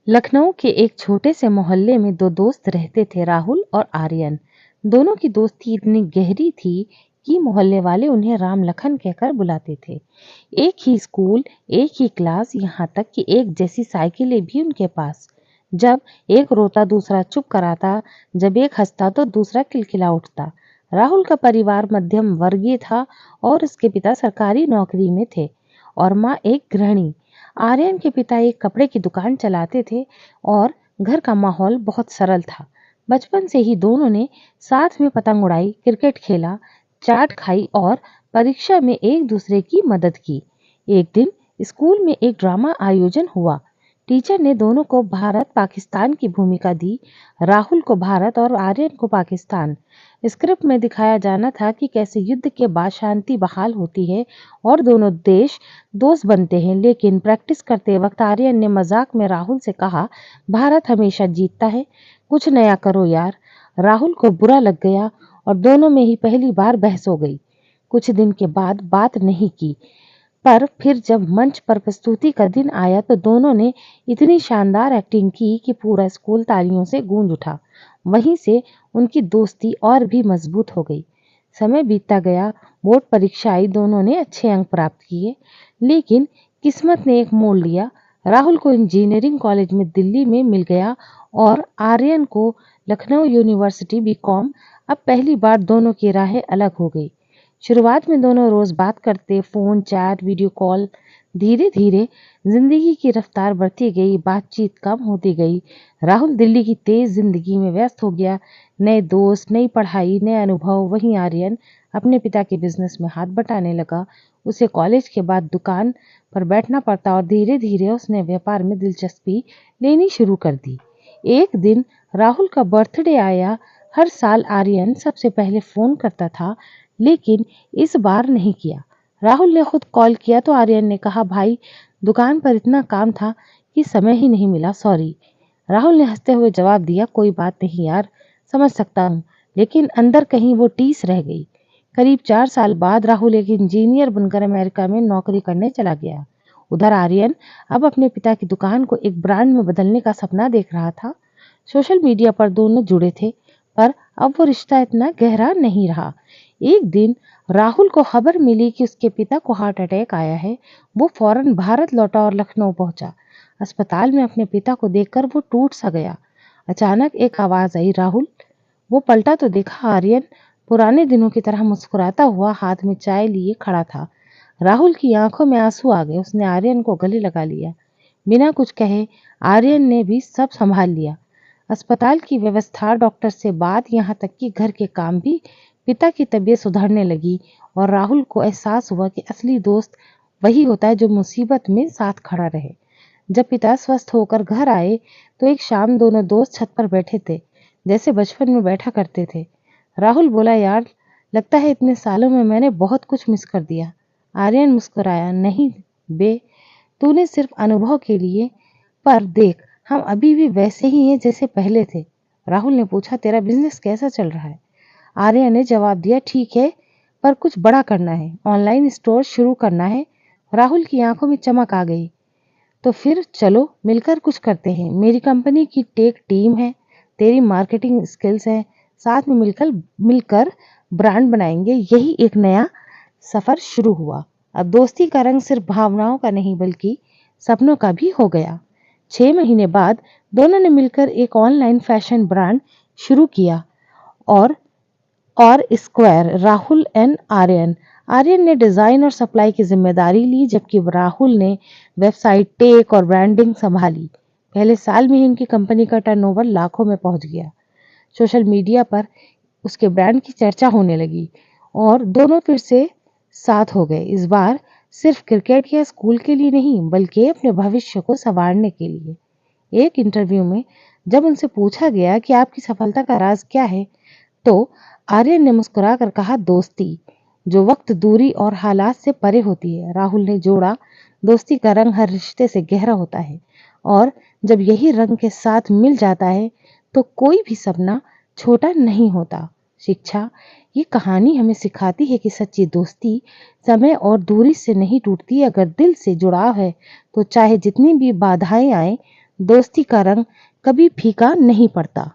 लखनऊ के एक छोटे से मोहल्ले में दो दोस्त रहते थे, राहुल और आर्यन। दोनों की दोस्ती इतनी गहरी थी कि मोहल्ले वाले उन्हें राम लखन कहकर बुलाते थे। एक ही स्कूल, एक ही क्लास, यहाँ तक कि एक जैसी साइकिलें भी उनके पास। जब एक रोता दूसरा चुप कराता, जब एक हंसता तो दूसरा किलकिला उठता। राहुल का परिवार मध्यम वर्गीय था और उसके पिता सरकारी नौकरी में थे और माँ एक गृहिणी। आर्यन के पिता एक कपड़े की दुकान चलाते थे और घर का माहौल बहुत सरल था। बचपन से ही दोनों ने साथ में पतंग उड़ाई, क्रिकेट खेला, चाट खाई और परीक्षा में एक दूसरे की मदद की। एक दिन स्कूल में एक ड्रामा आयोजन हुआ। टीचर ने दोनों को भारत पाकिस्तान की भूमिका दी, राहुल को भारत और आर्यन को पाकिस्तान। स्क्रिप्ट में दिखाया जाना था कि कैसे युद्ध के बाद शांति बहाल होती है और दोनों देश दोस्त बनते हैं। लेकिन प्रैक्टिस करते वक्त आर्यन ने मजाक में राहुल से कहा, भारत हमेशा जीतता है, कुछ नया करो यार। राहुल को बुरा लग गया और दोनों में ही पहली बार बहस हो गई। कुछ दिन के बाद बात नहीं की, पर फिर जब मंच पर प्रस्तुति का दिन आया तो दोनों ने इतनी शानदार एक्टिंग की कि पूरा स्कूल तालियों से गूंज उठा। वहीं से उनकी दोस्ती और भी मजबूत हो गई। समय बीतता गया, बोर्ड परीक्षा आई, दोनों ने अच्छे अंक प्राप्त किए। लेकिन किस्मत ने एक मोड़ लिया। राहुल को इंजीनियरिंग कॉलेज में दिल्ली में मिल गया और आर्यन को लखनऊ यूनिवर्सिटी बीकॉम। अब पहली बार दोनों की राहें अलग हो गई। शुरुआत में दोनों रोज बात करते, फोन, चैट, वीडियो कॉल। धीरे धीरे जिंदगी की रफ्तार बढ़ती गई, बातचीत कम होती गई। राहुल दिल्ली की तेज जिंदगी में व्यस्त हो गया, नए दोस्त, नई पढ़ाई, नए अनुभव। वहीं आर्यन अपने पिता के बिजनेस में हाथ बटाने लगा। उसे कॉलेज के बाद दुकान पर बैठना पड़ता और धीरे धीरे उसने व्यापार में दिलचस्पी लेनी शुरू कर दी। एक दिन राहुल का बर्थडे आया। हर साल आर्यन सबसे पहले फोन करता था, लेकिन इस बार नहीं किया। राहुल ने खुद कॉल किया तो आर्यन ने कहा, भाई दुकान पर इतना काम था कि समय ही नहीं मिला, सॉरी। राहुल ने हंसते हुए जवाब दिया, कोई बात नहीं यार, समझ सकता हूँ। लेकिन अंदर कहीं वो टीस रह गई। करीब 4 साल बाद राहुल एक इंजीनियर बनकर अमेरिका में नौकरी करने चला गया। उधर आर्यन अब अपने पिता की दुकान को एक ब्रांड में बदलने का सपना देख रहा था। सोशल मीडिया पर दोनों जुड़े थे, पर अब वो रिश्ता इतना गहरा नहीं रहा। एक दिन राहुल को खबर मिली कि उसके पिता को हार्ट अटैक आया है। वो फौरन भारत लौटा और लखनऊ पहुंचा। अस्पताल में अपने पिता को देखकर वो टूट सा गया। अचानक एक आवाज आई, राहुल। वो पलटा तो देखा आर्यन पुराने दिनों की तरह मुस्कुराता हुआ हाथ में चाय लिए खड़ा था। राहुल की आंखों में आंसू आ गए। उसने आर्यन को गले लगा लिया। बिना कुछ कहे आर्यन ने भी सब संभाल लिया। अस्पताल की व्यवस्था, डॉक्टर से बात, यहाँ तक कि घर के काम भी। पिता की तबीयत सुधरने लगी और राहुल को एहसास हुआ कि असली दोस्त वही होता है जो मुसीबत में साथ खड़ा रहे। जब पिता स्वस्थ होकर घर आए तो एक शाम दोनों दोस्त छत पर बैठे थे, जैसे बचपन में बैठा करते थे। राहुल बोला, यार लगता है इतने सालों में मैंने बहुत कुछ मिस कर दिया। आर्यन मुस्कुराया, नहीं बे, तूने सिर्फ अनुभव के लिए, पर देख हम अभी भी वैसे ही हैं जैसे पहले थे। राहुल ने पूछा, तेरा बिजनेस कैसा चल रहा है? आर्या ने जवाब दिया, ठीक है, पर कुछ बड़ा करना है, ऑनलाइन स्टोर शुरू करना है। राहुल की आंखों में चमक आ गई। तो फिर चलो मिलकर कुछ करते हैं। मेरी कंपनी की टेक टीम है, तेरी मार्केटिंग स्किल्स है, साथ में मिलकर मिलकर ब्रांड बनाएंगे। यही एक नया सफर शुरू हुआ। अब दोस्ती का रंग सिर्फ भावनाओं का नहीं बल्कि सपनों का भी हो गया। 6 महीने बाद दोनों ने मिलकर एक ऑनलाइन फैशन ब्रांड शुरू किया और स्क्वायर, राहुल एंड आर्यन। आर्यन ने डिजाइन और सप्लाई की जिम्मेदारी ली, जबकि राहुल ने वेबसाइट, टेक और ब्रांडिंग संभाली। पहले साल में ही उनकी कंपनी का टर्नओवर लाखों में पहुंच गया। सोशल मीडिया पर उसके ब्रांड की चर्चा होने लगी और दोनों फिर से साथ हो गए। इस बार सिर्फ क्रिकेट या स्कूल के लिए नहीं, बल्कि अपने भविष्य को संवारने के लिए। एक इंटरव्यू में जब उनसे पूछा गया कि आपकी सफलता का राज क्या है, तो आर्यन ने मुस्कुराकर कहा, दोस्ती, जो वक्त, दूरी और हालात से परे होती है। राहुल ने जोड़ा, दोस्ती का रंग हर रिश्ते से गहरा होता है और जब यही रंग के साथ मिल जाता है तो कोई भी सपना छोटा नहीं होता। शिक्षा, ये कहानी हमें सिखाती है कि सच्ची दोस्ती समय और दूरी से नहीं टूटती। अगर दिल से जुड़ाव है तो चाहे जितनी भी बाधाएं आए दोस्ती का रंग कभी फीका नहीं पड़ता।